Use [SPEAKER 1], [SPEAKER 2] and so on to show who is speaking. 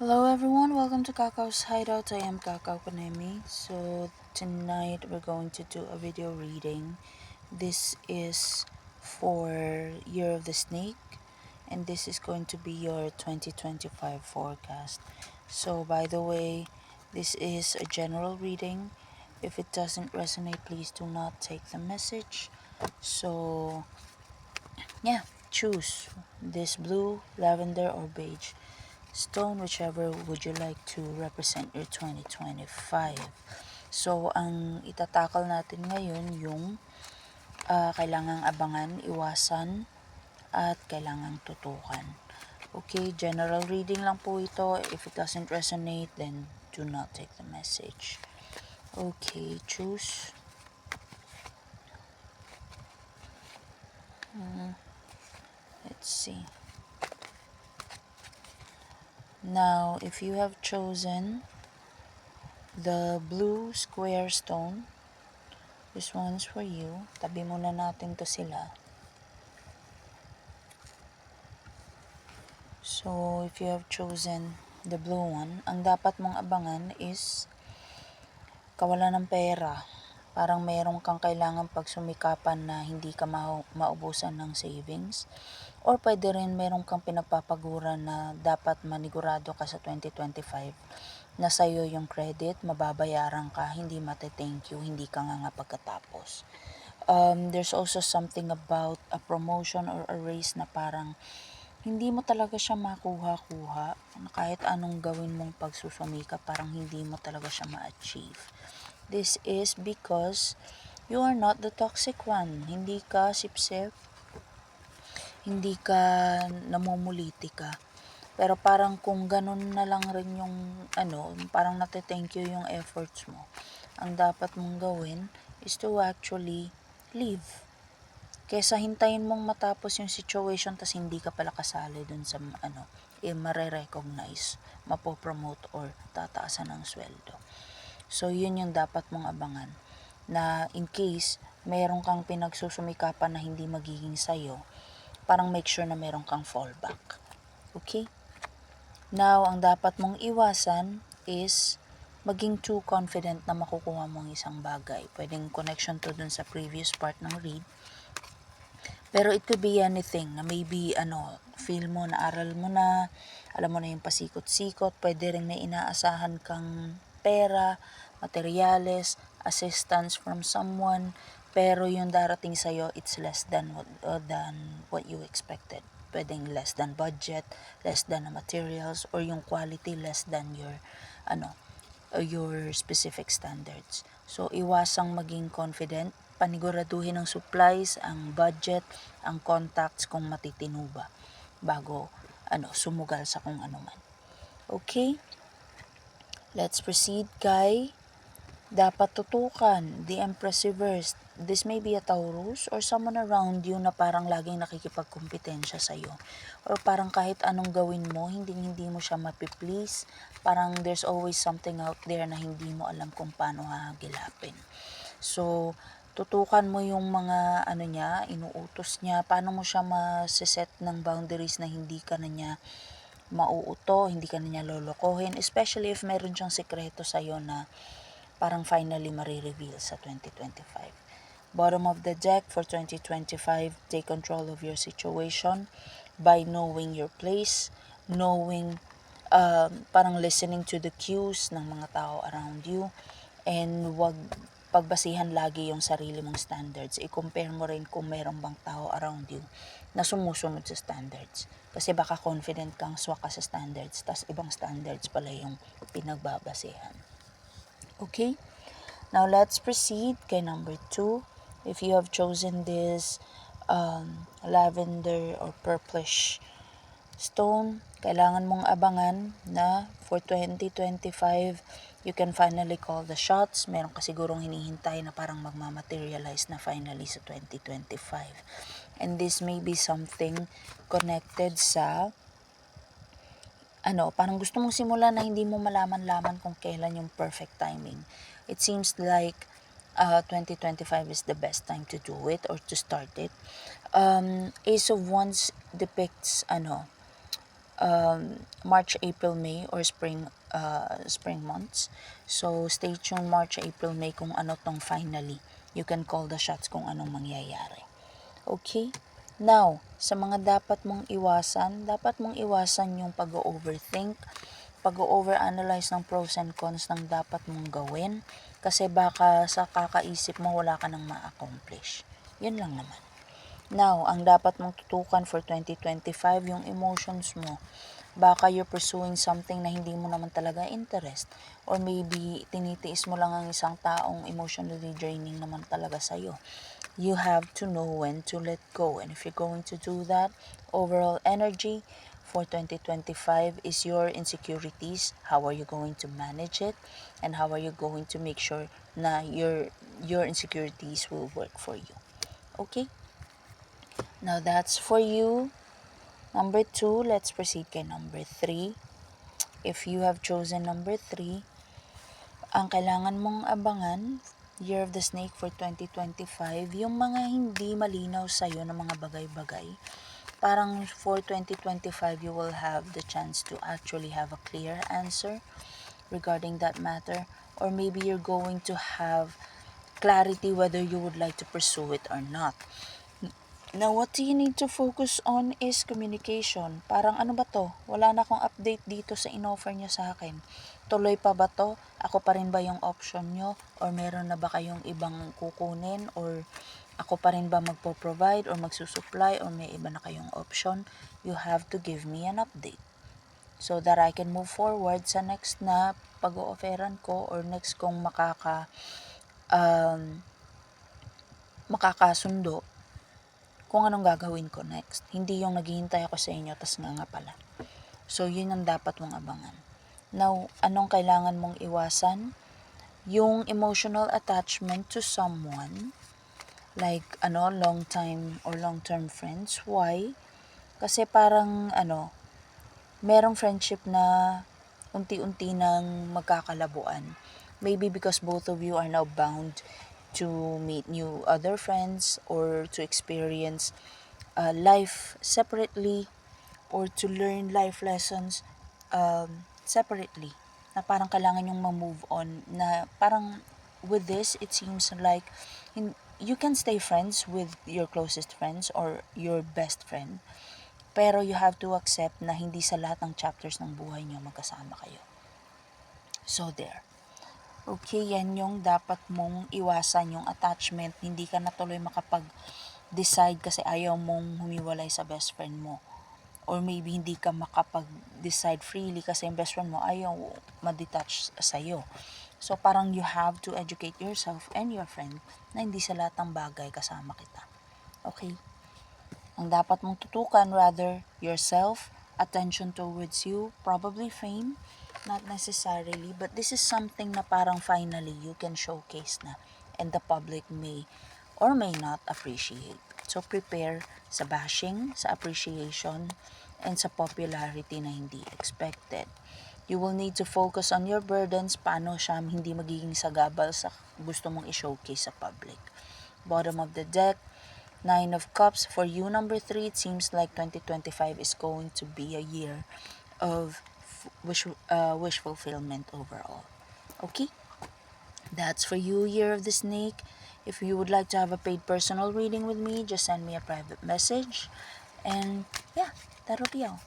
[SPEAKER 1] Hello everyone, welcome to Kakao's Hideout. I am Kakao Kanemi. So tonight we're going to do a video reading. This is for Year of the Snake, and this is going to be your 2025 forecast. So by the way, this is a general reading. If it doesn't resonate, please do not take the message. So yeah, choose this blue, lavender, or beige stone, whichever would you like to represent your 2025. So, ang itatakal natin ngayon yung kailangang abangan, iwasan, at kailangang tutukan. Okay, general reading lang po ito. If it doesn't resonate, then do not take the message. Okay, choose. Let's see. Now, if you have chosen the blue square stone, this one's for you. Tabi muna natin to sila. So, if you have chosen the blue one, ang dapat mong abangan is kawalan ng pera. Parang mayroon kang kailangan pagsumikapan na hindi ka maubusan ng savings. Or pwede rin mayroon kang pinagpapaguran na dapat manigurado ka sa 2025 na sa'yo yung credit, mababayaran ka, hindi mate-thank you, hindi ka nga pagkatapos. There's also something about a promotion or a raise na parang hindi mo talaga siya makuha-kuha. Kahit anong gawin mong pagsusumika, parang hindi mo talaga siya ma-achieve. This is because you are not the toxic one. Hindi ka sipsip, hindi ka namumuliti ka. Pero parang kung ganun na lang rin yung parang nate-thank you yung efforts mo. Ang dapat mong gawin is to actually leave. Kesa hintayin mong matapos yung situation tas hindi ka pala kasali dun sa mare-recognize, mapopromote or tataasan ng sweldo. So yun yung dapat mong abangan, na in case meron kang pinagsusumikapan na hindi magiging sayo, parang make sure na meron kang fallback. Okay? Now, ang dapat mong iwasan is maging too confident na makukuha mong isang bagay. Pwedeng connection to dun sa previous part ng read. Pero it could be anything na maybe feel mo, naaral mo na, alam mo na yung pasikot-sikot, pwede rin may inaasahan kang pera, materyales, assistance from someone, pero yung darating sa'yo, it's less than what you expected. Pwedeng less than budget, less than the materials, or yung quality less than your specific standards. So, iwasang maging confident, paniguraduhin ang supplies, ang budget, ang contacts kung matitino ba bago sumugal sa kung ano man. Okay? Let's proceed kay dapat tutukan, the Empress reversed. This may be a Taurus or someone around you na parang laging nakikipagkompetensya sa'yo. Or parang kahit anong gawin mo, hindi mo siya mapiplease. Parang there's always something out there na hindi mo alam kung paano hahagilapin. So, tutukan mo yung mga niya, inuutos niya, paano mo siya ma-set ng boundaries na hindi ka na niya mauuto, hindi ka na niya lolokohin, especially if meron siyang sekreto sa'yo na parang finally marireveal sa 2025. Bottom of the deck for 2025, take control of your situation by knowing your place, knowing, parang listening to the cues ng mga tao around you, and wag pagbasihan lagi yung sarili mong standards. I-compare mo rin kung mayroong bang tao around you na sumusunod sa standards. Kasi baka confident kang swak ka sa standards, tas ibang standards pala yung pinagbabasehan. Okay? Now, let's proceed kay number 2. If you have chosen this lavender or purplish stone, kailangan mong abangan na for 2025, you can finally call the shots. Meron ka sigurong hinihintay na parang magmamaterialize na finally sa 2025. And this may be something connected sa parang gusto mong simulan na hindi mo malaman-laman kung kailan yung perfect timing. It seems like 2025 is the best time to do it or to start it. Ace of Wands depicts March, April, May, or spring months. So stay tuned March, April, May kung ano tong finally. You can call the shots kung anong mangyayari. Okay? Now, sa mga dapat mong iwasan yung pag-overthink, pag-overanalyze ng pros and cons ng dapat mong gawin, kasi baka sa kakaisip mo wala ka nang ma-accomplish. Yun lang naman. Now, ang dapat mong tutukan for 2025, yung emotions mo. Baka you're pursuing something na hindi mo naman talaga interest. Or maybe, tinitiis mo lang ang isang taong emotionally draining naman talaga sa'yo. You have to know when to let go. And if you're going to do that, overall energy for 2025 is your insecurities. How are you going to manage it? And how are you going to make sure na your insecurities will work for you? Okay? Now that's for you. Number 2, let's proceed kay number 3. If you have chosen number 3, ang kailangan mong abangan, Year of the Snake for 2025, yung mga hindi malinaw sa'yo na mga bagay-bagay. Parang for 2025, you will have the chance to actually have a clear answer regarding that matter. Or maybe you're going to have clarity whether you would like to pursue it or not. Now, what you need to focus on is communication. Parang ano ba to? Wala na akong update dito sa in-offer nyo sa akin. Tuloy pa ba to? Ako pa rin ba yung option nyo? Or meron na ba kayong ibang kukunin? Or ako pa rin ba magpo-provide or magsusupply? Or may iba na kayong option? You have to give me an update. So that I can move forward sa next na pag-o-offeran ko or next kong makakasundo kung anong gagawin ko next. Hindi yung naghihintay ako sa inyo, tas nga pala. So, yun ang dapat mong abangan. Now, anong kailangan mong iwasan? Yung emotional attachment to someone, like, long time or long-term friends. Why? Kasi parang, merong friendship na unti-unti nang magkakalabuan. Maybe because both of you are now bound to meet new other friends or to experience life separately or to learn life lessons separately, na parang kailangan yung ma-move on, na parang with this it seems like you can stay friends with your closest friends or your best friend, pero you have to accept na hindi sa lahat ng chapters ng buhay niyo magkasama kayo. So there. Okay, yan yung dapat mong iwasan, yung attachment. Hindi ka na tuloy makapag-decide kasi ayaw mong humiwalay sa best friend mo. Or maybe hindi ka makapag-decide freely kasi yung best friend mo ayaw ma-detach sa'yo. So parang you have to educate yourself and your friend na hindi sa lahat ng bagay kasama kita. Okay? Ang dapat mong tutukan, rather, yourself, attention towards you, probably fame, not necessarily, but this is something na parang finally you can showcase na and the public may or may not appreciate. So prepare sa bashing, sa appreciation, and sa popularity na hindi expected. You will need to focus on your burdens, paano siya hindi magiging sagabal sa gusto mong i-showcase sa public. Bottom of the deck, 9 of Cups. For you, number 3, it seems like 2025 is going to be a year of wish fulfillment overall. Okay? That's for you, Year of the Snake. If you would like to have a paid personal reading with me, just send me a private message. And yeah, that'll be all.